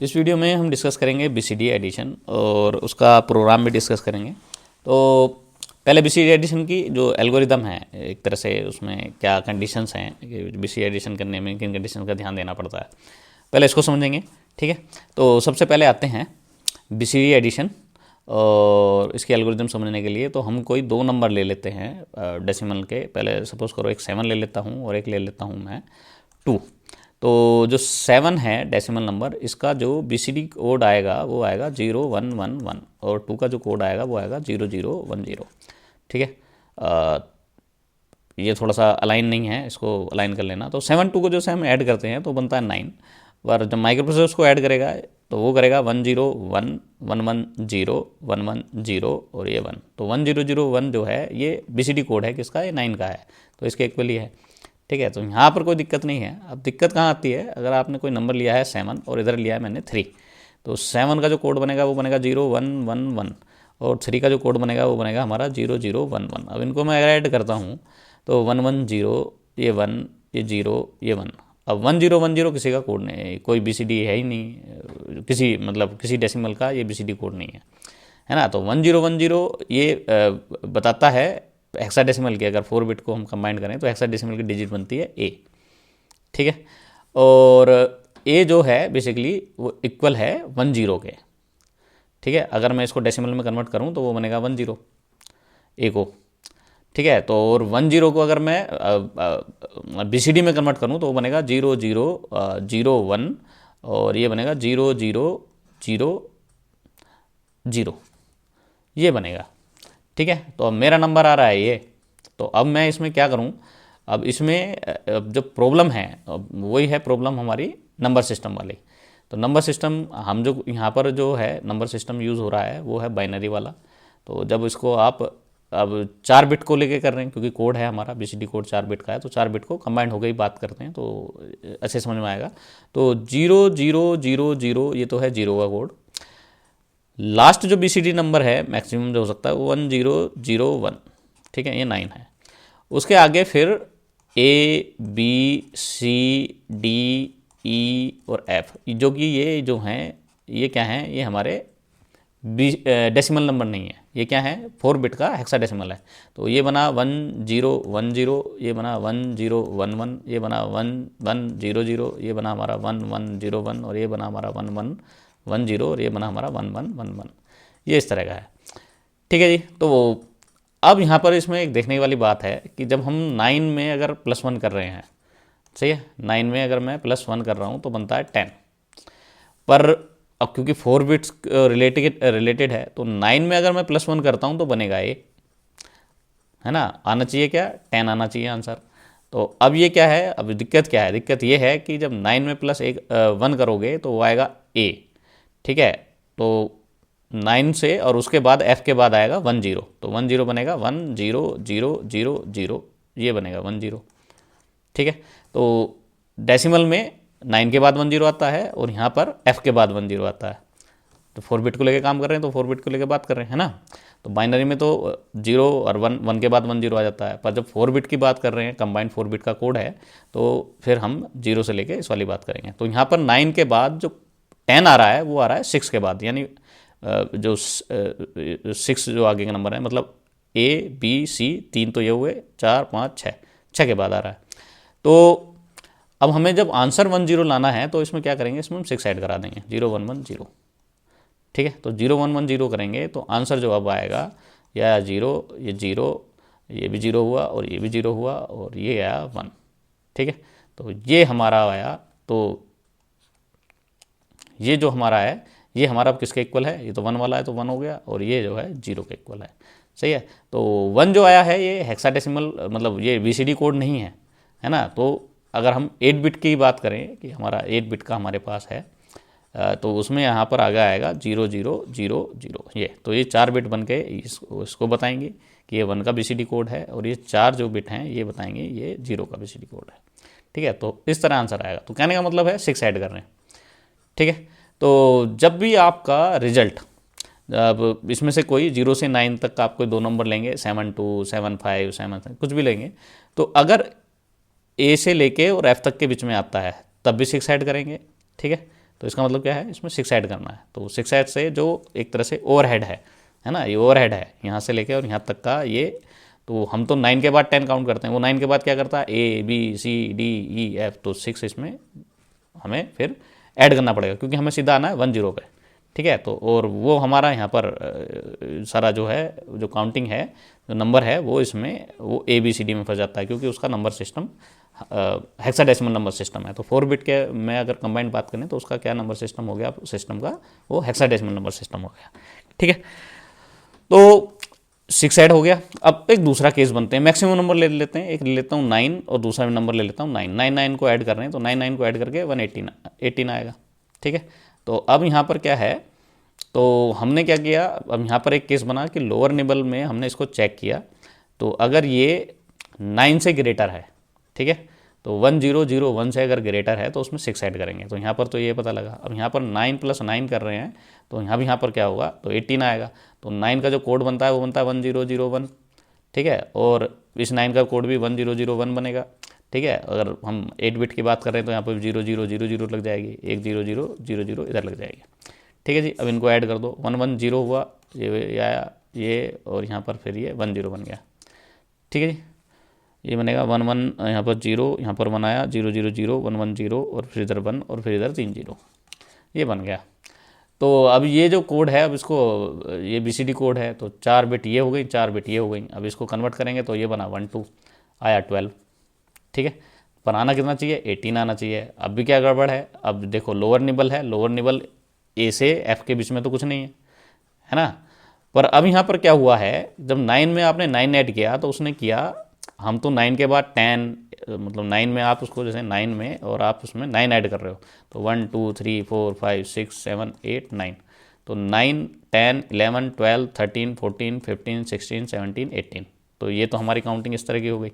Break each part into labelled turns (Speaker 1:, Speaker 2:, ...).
Speaker 1: इस वीडियो में हम डिस्कस करेंगे बीसीडी एडिशन और उसका प्रोग्राम भी डिस्कस करेंगे। तो पहले बीसीडी एडिशन की जो एल्गोरिदम है, एक तरह से उसमें क्या कंडीशंस हैं कि बीसीडी एडिशन करने में किन कंडीशन का ध्यान देना पड़ता है, पहले इसको समझेंगे। ठीक है, तो सबसे पहले आते हैं बीसीडी एडिशन और इसकी एल्गोरिदम समझने के लिए। तो हम कोई दो नंबर ले लेते हैं डेसिमल के। पहले सपोज करो एक 7 ले लेता हूँ और एक ले लेता हूँ मैं 2। तो जो 7 है डेसिमल नंबर, इसका जो बीसीडी कोड आएगा वो आएगा 0111 और 2 का जो कोड आएगा वो आएगा 0010। ठीक है, ये थोड़ा सा अलाइन नहीं है, इसको अलाइन कर लेना। तो 7 2 को जो से हम ऐड करते हैं तो बनता है 9। पर जब माइक्रो प्रोसेसर उसको ऐड करेगा तो वो करेगा 101 110 110 और ये 1। तो 1001 जो है ये बीसीडी कोड है किसका, ये 9 का है, तो इसके इक्वल ही है। ठीक है, तो यहाँ पर कोई दिक्कत नहीं है। अब दिक्कत कहाँ आती है, अगर आपने कोई नंबर लिया है 7 और इधर लिया है मैंने 3, तो 7 का जो कोड बनेगा वो बनेगा 0111 और 3 का जो कोड बनेगा वो बनेगा हमारा 0011। अब इनको मैं अगर ऐड करता हूँ तो 110 ये 1 ये 0 ये 1। अब 1010 किसी का कोड नहीं, कोई बीसीडी है ही नहीं, किसी मतलब किसी डेसिमल का ये बीसीडी कोड नहीं है ना। तो 1010 ये बताता है हेक्साडेसिमल की। अगर 4 बिट को हम कंबाइन करें तो हेक्साडेसिमल की डिजिट बनती है ए। ठीक है, और ए जो है बेसिकली वो इक्वल है 10 के। ठीक है, अगर मैं इसको डेसिमल में कन्वर्ट करूं तो वो बनेगा 10 ए को। ठीक है, तो और 10 को अगर मैं बीसीडी में कन्वर्ट करूं तो वो बनेगा 0001 और ये बनेगा 0000 ये बनेगा। ठीक है, तो अब मेरा नंबर आ रहा है ये। तो अब मैं इसमें क्या करूं, अब इसमें जो प्रॉब्लम है वही है प्रॉब्लम हमारी नंबर सिस्टम वाली। तो नंबर सिस्टम हम जो यहाँ पर जो है नंबर सिस्टम यूज़ हो रहा है वो है बाइनरी वाला। तो जब इसको आप अब 4 बिट को लेके कर रहे हैं, क्योंकि कोड है हमारा बीसीडी कोड 4 बिट का है, तो 4 बिट को कंबाइंड होकर ही बात करते हैं तो अच्छे समझ में आएगा। तो 0000 ये तो है 0 का कोड। लास्ट जो बीसीडी नंबर है मैक्सिमम जो हो सकता है वो 1001। ठीक है, ये 9 है। उसके आगे फिर A B C D E और एफ, जो कि ये जो हैं ये क्या हैं, ये हमारे डेसिमल नंबर नहीं है, ये क्या है 4 बिट का हेक्साडेसिमल है। तो ये बना 1010, ये बना 1011, ये बना 1100, ये बना हमारा 1101 और ये बना हमारा 1110 और ये बना हमारा 1111। ये इस तरह का है। ठीक है जी, तो अब यहाँ पर इसमें एक देखने वाली बात है कि जब हम 9 में अगर +1 कर रहे हैं, सही है, 9 में अगर मैं +1 कर रहा हूँ तो बनता है 10। पर अब क्योंकि 4 बिट्स रिलेटेड है तो 9 में अगर मैं +1 करता हूँ तो बनेगा ये, है ना। आना चाहिए क्या, 10 आना चाहिए आंसर। तो अब ये क्या है, अब दिक्कत क्या है, दिक्कत ये है कि जब 9 में +1 करोगे तो वो आएगा ए। ठीक है, तो 9 से और उसके बाद एफ के बाद आएगा 10, तो 10 बनेगा 100000, ये बनेगा 10। ठीक है, तो डेसिमल में 9 के बाद 10 आता है और यहाँ पर एफ के बाद 10 आता है। तो 4 बिट को लेके काम कर रहे हैं तो 4 बिट को लेके बात कर रहे हैं, है ना। तो बाइनरी में तो 0 और 1 के बाद 10 आ जाता है, पर जब 4 बिट की बात कर रहे हैं, कंबाइंड 4 बिट का कोड है, तो फिर हम 0 से लेके इस वाली बात करेंगे। तो यहाँ पर 9 के बाद जो 10 आ रहा है वो आ रहा है 6 के बाद, यानी जो 6 जो आगे का नंबर है, मतलब ए बी सी 3 तो ये हुए, 4 5 6 के बाद आ रहा है। तो अब हमें जब आंसर 10 लाना है तो इसमें क्या करेंगे, इसमें हम 6 ऐड करा देंगे, 0110। ठीक है, तो 0110 करेंगे तो आंसर जो अब आएगा या 0, ये 0, ये भी 0 हुआ और ये भी 0 हुआ और ये आया 1। ठीक है, तो ये हमारा आया। तो ये जो हमारा है ये हमारा अब किसके इक्वल है, ये तो 1 वाला है तो 1 हो गया, और ये जो है 0 के इक्वल है। सही है, तो 1 जो आया है ये हेक्साडेसिमल मतलब ये बीसीडी कोड नहीं है ना। तो अगर हम 8 बिट की बात करें कि हमारा 8 बिट का हमारे पास है, तो उसमें यहाँ पर आगे आएगा 0000 ये। तो ये 4 बिट बन के इसको बताएंगे कि ये 1 का बीसीडी कोड है, और ये 4 जो बिट हैं ये बताएंगे ये 0 का बीसीडी कोड है। ठीक है, तो इस तरह आंसर आएगा। तो कहने का मतलब है 6 ऐड कर रहे हैं। ठीक है, तो जब भी आपका रिजल्ट, अब इसमें से कोई 0 से 9 तक का आप कोई 2 नंबर लेंगे, 72 75 7 कुछ भी लेंगे, तो अगर ए से लेके और एफ तक के बीच में आता है तब भी 6 ऐड करेंगे। ठीक है, तो इसका मतलब क्या है, इसमें 6 ऐड करना है। तो 6 ऐड से जो एक तरह से ओवरहेड है ना, ये ओवरहेड है यहाँ से लेके और यहाँ तक का ये। तो हम तो 9 के बाद 10 काउंट करते हैं, वो 9 के बाद क्या करता है ABCDEF, तो 6 इसमें हमें फिर ऐड करना पड़ेगा क्योंकि हमें सीधा आना है 10 पे, ठीक है। तो और वो हमारा यहाँ पर सारा जो है, जो काउंटिंग है, जो नंबर है, वो इसमें वो ABCD में फंस जाता है क्योंकि उसका number system hexadecimal number system है। तो 4 बिट के में अगर कंबाइंड बात करें तो उसका क्या नंबर सिस्टम हो गया सिस्टम का, वो हेक्साडेसिमल नंबर सिस्टम हो गया, ठीक है। तो 6 ऐड हो गया। अब एक दूसरा केस बनते हैं, मैक्सिमम नंबर ले लेते हैं, एक ले लेता हूँ 9 और दूसरा नंबर ले लेता हूँ 9। 9 को ऐड कर रहे हैं तो 9 को ऐड करके 118 आएगा, ठीक है। तो अब यहाँ पर क्या है, तो हमने क्या किया, अब यहाँ पर एक केस बना कि लोअर निबल में हमने इसको चेक किया, तो अगर ये 9 से ग्रेटर है, ठीक है, तो 1001 से अगर ग्रेटर है तो उसमें 6 ऐड करेंगे। तो यहाँ पर तो ये पता लगा। अब यहाँ पर 9 + 9 कर रहे हैं तो यहाँ पर क्या होगा, तो 18 आएगा। तो 9 का जो कोड बनता है वो बनता है 1001, ठीक है, और इस 9 का कोड भी 1001 बनेगा, ठीक है। अगर हम 8 बिट की बात कर रहे हैं तो यहाँ पर 0000 लग जाएगी, 10000 इधर लग जाएगी, ठीक है जी। अब इनको ऐड कर दो, 110 हुआ, ये आया ये, और यहाँ पर फिर ये 10 बन गया, ठीक है जी। ये बनेगा 11, यहाँ पर 0, यहाँ पर 1 आया, 000 110 और फिर इधर 1 और फिर इधर 3 0, ये बन गया। तो अब ये जो कोड है, अब इसको, ये BCD कोड है, तो 4 बिट ये हो गई, 4 बिट ये हो गई। अब इसको कन्वर्ट करेंगे तो ये बना 12 आया 12, ठीक है। पर आना कितना चाहिए, 18 आना चाहिए। अब भी क्या गड़बड़ है, अब देखो लोअर निबल है, लोअर निबल A से F के बीच में तो कुछ नहीं है ना। पर अब यहाँ पर क्या हुआ है, जब 9 में आपने 9 ऐड किया तो उसने किया, हम तो 9 के बाद 10, मतलब 9 में आप उसको जैसे 9 में और आप उसमें 9 ऐड कर रहे हो, तो 1 2 3 4 5 6 7 8 9, तो 9 10 11 12 13 14 15 16 17 18, तो ये तो हमारी काउंटिंग इस तरह की हो गई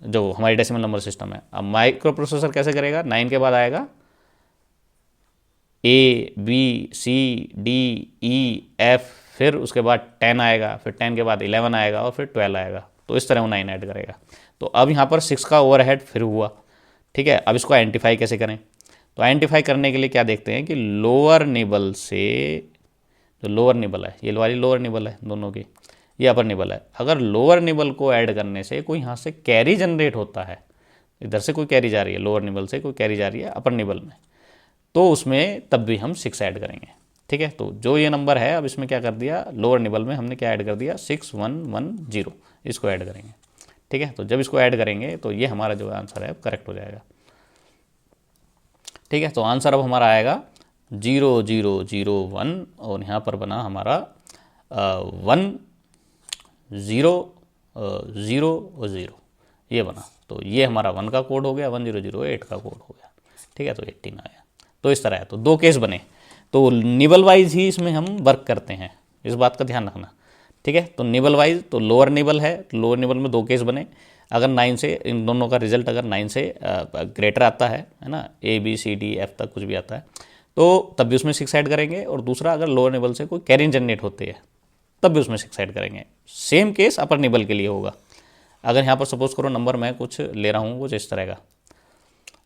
Speaker 1: जो हमारी डेसिमल नंबर सिस्टम है। अब माइक्रो प्रोसेसर कैसे करेगा, 9 के बाद आएगा ABCDEF, फिर उसके बाद 10 आएगा, फिर 10 के बाद 11 आएगा और फिर 12 आएगा, तो इस तरह वो 9 ऐड करेगा। तो अब यहाँ पर 6 का ओवरहेड फिर हुआ, ठीक है। अब इसको आइडेंटिफाई कैसे करें, तो आइडेंटिफाई करने के लिए क्या देखते हैं कि लोअर निबल से, जो लोअर निबल है, ये वाली लोअर निबल है दोनों की, ये अपर निबल है, अगर लोअर निबल को ऐड करने से कोई यहाँ से कैरी जनरेट होता है, इधर से कोई कैरी जा रही है, लोअर निबल से कोई कैरी जा रही है अपर निबल में, तो उसमें तब भी हम 6 ऐड करेंगे, ठीक है। तो जो ये नंबर है, अब इसमें क्या कर दिया, लोअर निबल में हमने क्या ऐड कर दिया, 6110, इसको ऐड करेंगे, ठीक है। तो जब इसको ऐड करेंगे तो ये हमारा जो आंसर है करेक्ट हो जाएगा, ठीक है। तो आंसर अब हमारा आएगा 0001 और यहाँ पर बना हमारा 1 0 0 और 0, ये बना। तो ये हमारा 1 का कोड हो गया, 1008 का कोड हो गया, ठीक है। तो 18 आया। तो इस तरह है, तो 2 केस बने। तो निबल वाइज ही इसमें हम वर्क करते हैं, इस बात का ध्यान रखना, ठीक है। तो निबल वाइज, तो लोअर निबल है, तो लोअर निबल में 2 केस बने। अगर 9 से, इन दोनों का रिजल्ट अगर 9 से ग्रेटर आता है ना, ABCDF तक कुछ भी आता है, तो तब भी उसमें 6 ऐड करेंगे। और दूसरा, अगर लोअर निबल से कोई कैरी जनरेट होती है तब भी उसमें 6 ऐड करेंगे। सेम केस अपर निबल के लिए होगा। अगर यहाँ पर सपोज करो नंबर मैं कुछ ले रहा हूँ कुछ इस तरह का,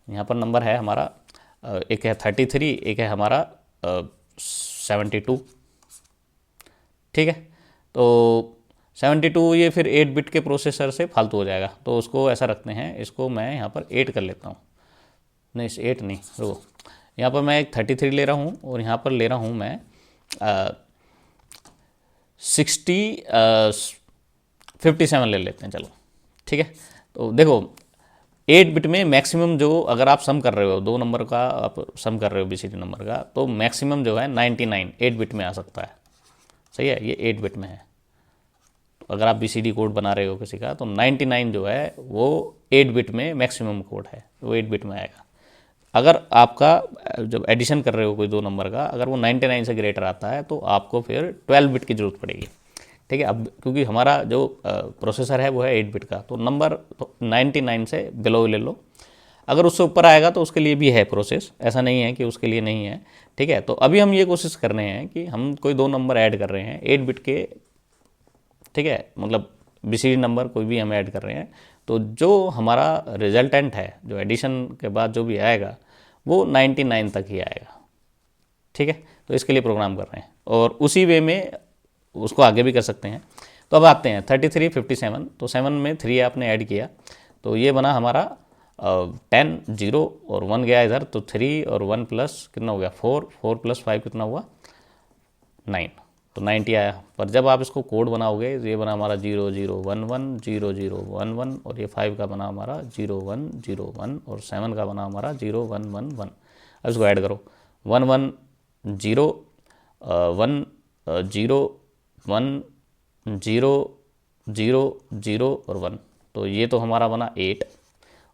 Speaker 1: यहाँ पर नंबर है हमारा, एक है 33, एक है हमारा 72, ठीक है। तो 72 ये फिर 8 बिट के प्रोसेसर से फालतू हो जाएगा, तो उसको ऐसा रखते हैं, इसको मैं यहाँ पर 8 कर लेता हूँ, नहीं 8 नहीं, रुको, यहाँ पर मैं एक 33 ले रहा हूँ और यहाँ पर ले रहा हूँ मैं 57 ले लेते हैं, चलो ठीक है। तो देखो 8 बिट में मैक्सिमम जो, अगर आप सम कर रहे हो 2 नंबर का, आप सम कर रहे हो BCD नंबर का, तो मैक्सिमम जो है 99 8 बिट में आ सकता है, सही है, ये 8 बिट में है। तो अगर आप BCD कोड बना रहे हो किसी का, तो 99 जो है वो 8 बिट में मैक्सिमम कोड है, वो 8 बिट में आएगा। अगर आपका जब एडिशन कर रहे हो कोई 2 नंबर का, अगर वो 99 से ग्रेटर आता है तो आपको फिर 12 बिट की ज़रूरत पड़ेगी, ठीक है। अब क्योंकि हमारा जो प्रोसेसर है वो है 8 बिट का, तो नंबर तो 99 से बिलो ले लो। अगर उससे ऊपर आएगा तो उसके लिए भी है प्रोसेस, ऐसा नहीं है कि उसके लिए नहीं है, ठीक है। तो अभी हम ये कोशिश कर रहे हैं कि हम कोई 2 नंबर ऐड कर रहे हैं 8 बिट के, ठीक है, मतलब BCD नंबर कोई भी हम ऐड कर रहे हैं, तो जो हमारा रिजल्टेंट है, जो एडिशन के बाद जो भी आएगा, वो 99 तक ही आएगा। ठीक है, तो इसके लिए प्रोग्राम कर रहे हैं और उसी वे में उसको आगे भी कर सकते हैं। तो अब आते हैं 33 57, तो 7 में 3 आपने ऐड किया तो ये बना हमारा 10 0 और 1 गया इधर, तो 3 और 1 प्लस कितना हो गया 4, 4 प्लस 5 कितना हुआ 9, तो 90 आया। पर जब आप इसको कोड बनाओगे तो ये बना हमारा 0 0 1 1 0 0 1 1, और ये 5 का बना हमारा 0 1 0 1, और 7 का बना हमारा 0 1 1 1। अब इसको ऐड करो 1 1 0 1 0 1 0 0 0 और 1, तो ये तो हमारा बना 8,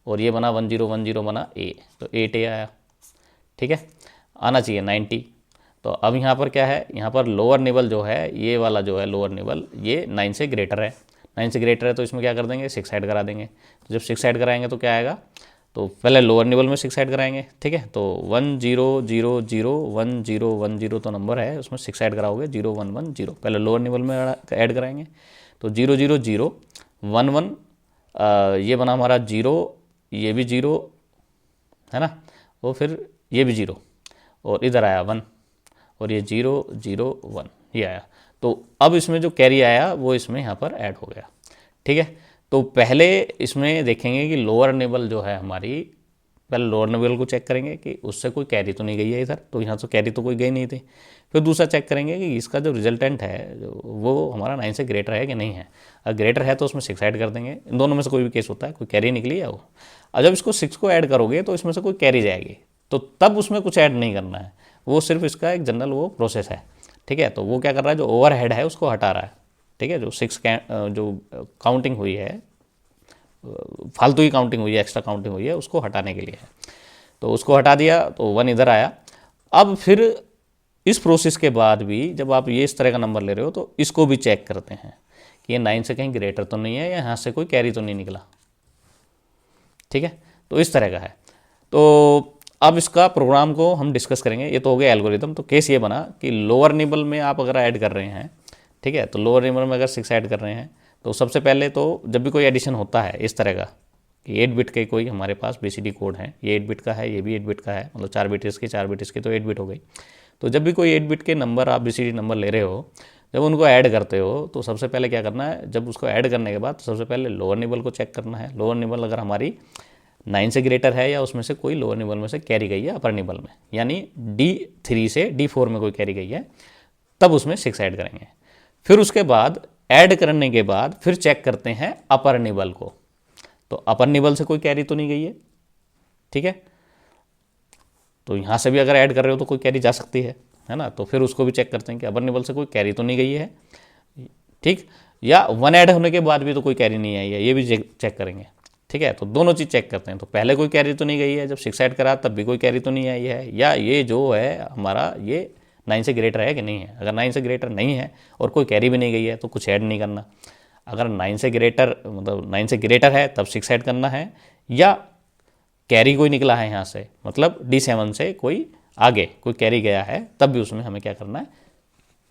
Speaker 1: और ये बना 1 0 1 0 बना ए, तो 8A आया। ठीक है, आना चाहिए 90। तो अब यहाँ पर क्या है, यहाँ पर लोअर निबल जो है, ये वाला जो है लोअर निबल, ये 9 से ग्रेटर है। 9 से ग्रेटर है तो इसमें क्या कर देंगे 6 ऐड करा देंगे। तो जब 6 ऐड कराएंगे तो क्या आएगा, तो पहले लोअर निबल में 6 ऐड कराएंगे। ठीक है, तो 1 0 0 0 1 0 1 0 तो नंबर है, उसमें 6 ऐड कराओगे 0 1 1 0। पहले लोअर निबल में ऐड कराएंगे तो 0 0 0 1 1, ये बना हमारा 0, ये भी 0 है ना, और फिर ये भी 0, और इधर आया 1, और ये 0 0 1 ये आया। तो अब इसमें जो कैरी आया वो इसमें यहाँ पर ऐड हो गया। ठीक है, तो पहले इसमें देखेंगे कि लोअर निबल जो है हमारी, पहले लोअर निबल को चेक करेंगे कि उससे कोई कैरी तो नहीं गई है इधर, तो यहाँ से कैरी तो कोई गई नहीं थी। फिर दूसरा चेक करेंगे कि इसका जो रिजल्टेंट है वो हमारा 9 से ग्रेटर है कि नहीं है। अगर ग्रेटर है तो उसमें 6 ऐड कर देंगे। इन दोनों में से कोई भी केस होता है, कोई कैरी निकली है वो। और जब इसको 6 को ऐड करोगे तो इसमें से कोई कैरी जाएगी, तो तब उसमें कुछ ऐड नहीं करना है, वो सिर्फ इसका एक जनरल वो प्रोसेस है। ठीक है, तो वो क्या कर रहा है, जो ओवरहेड है उसको हटा रहा है। ठीक है, जो 6 जो काउंटिंग हुई है, फालतू की काउंटिंग हुई है, एक्स्ट्रा काउंटिंग हुई है, उसको हटाने के लिए है। तो उसको हटा दिया तो 1 इधर आया। अब फिर इस प्रोसेस के बाद भी जब आप ये इस तरह का नंबर ले रहे हो तो इसको भी चेक करते हैं कि ये 9 से कहीं ग्रेटर तो नहीं है, या यहाँ से कोई कैरी तो नहीं निकला। ठीक है, तो इस तरह का है। तो अब इसका प्रोग्राम को हम डिस्कस करेंगे। ये तो हो गया एल्गोरिदम। तो केस ये बना कि लोअर निबल में आप अगर ऐड कर रहे हैं, ठीक है, तो लोअर निबल में अगर 6 ऐड कर रहे हैं तो सबसे पहले तो जब भी कोई एडिशन होता है इस तरह का कि 8 बिट के कोई हमारे पास BCD कोड है, ये 8 बिट का है, ये भी 8 बिट का है, मतलब 4 बिट इसकी 4 बिट इसकी, तो 8 बिट हो गई। तो जब भी कोई 8 बिट के नंबर आप BCD नंबर ले रहे हो, जब उनको ऐड करते हो तो सबसे पहले क्या करना है, जब उसको ऐड करने के बाद सबसे पहले लोअर निबल को चेक करना है। लोअर निबल अगर हमारी 9 से ग्रेटर है या उसमें से कोई लोअर निबल में से कैरी गई है अपर निबल में, यानी D3 से D4 में कोई कैरी गई है, तब उसमें 6 ऐड करेंगे। फिर उसके बाद ऐड करने के बाद फिर चेक करते हैं अपर निबल को, तो अपर निबल से कोई कैरी तो नहीं गई है। ठीक है, तो यहाँ से भी अगर ऐड कर रहे हो तो कोई कैरी जा सकती है ना, तो फिर उसको भी चेक करते हैं कि अपर निबल से कोई कैरी तो नहीं गई है। ठीक, या 1 ऐड होने के बाद भी तो कोई कैरी नहीं आई है, ये भी चेक करेंगे। ठीक है, तो दोनों चीज़ चेक करते हैं। तो पहले कोई कैरी तो नहीं गई है, जब 6 ऐड करा तब भी कोई कैरी तो नहीं आई है, या ये जो है हमारा ये 9 से ग्रेटर है कि नहीं है। अगर 9 से ग्रेटर नहीं है और कोई कैरी भी नहीं गई है तो कुछ ऐड नहीं करना। अगर 9 से ग्रेटर मतलब 9 से ग्रेटर है तब 6 ऐड करना है, या कैरी कोई निकला है यहाँ से, मतलब D7 से कोई आगे कोई कैरी गया है, तब भी उसमें हमें क्या करना है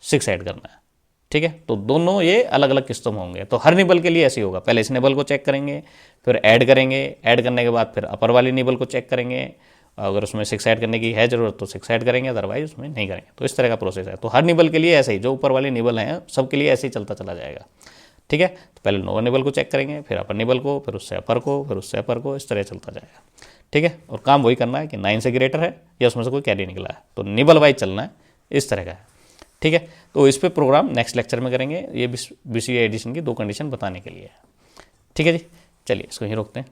Speaker 1: 6 ऐड करना है। ठीक है, तो दोनों ये अलग अलग किस्तों में होंगे। तो हर निबल के लिए ऐसे ही होगा, पहले इस निबल को चेक करेंगे, फिर ऐड करेंगे, ऐड करने के बाद फिर अपर वाली निबल को चेक करेंगे, अगर उसमें 6 ऐड करने की है ज़रूरत तो 6 ऐड करेंगे, अदरवाइज उसमें नहीं करेंगे। तो इस तरह का प्रोसेस है। तो हर निबल के लिए ऐसे ही, जो ऊपर वाली निबल हैं सबके लिए ऐसे ही चलता चला जाएगा। ठीक है, तो पहले लोअर निबल को चेक करेंगे, फिर अपर निबल को, फिर उससे अपर को, फिर उससे अपर को, इस तरह चलता जाएगा। ठीक है, और काम वही करना है कि 9 से ग्रेटर है या उसमें से कोई कैरी निकला है, तो निबल वाइज चलना है, इस तरह का है। ठीक है, तो इस पे प्रोग्राम नेक्स्ट लेक्चर में करेंगे, ये BCD एडिशन की 2 कंडीशन बताने के लिए है। ठीक है जी, चलिए इसको यहीं रोकते हैं।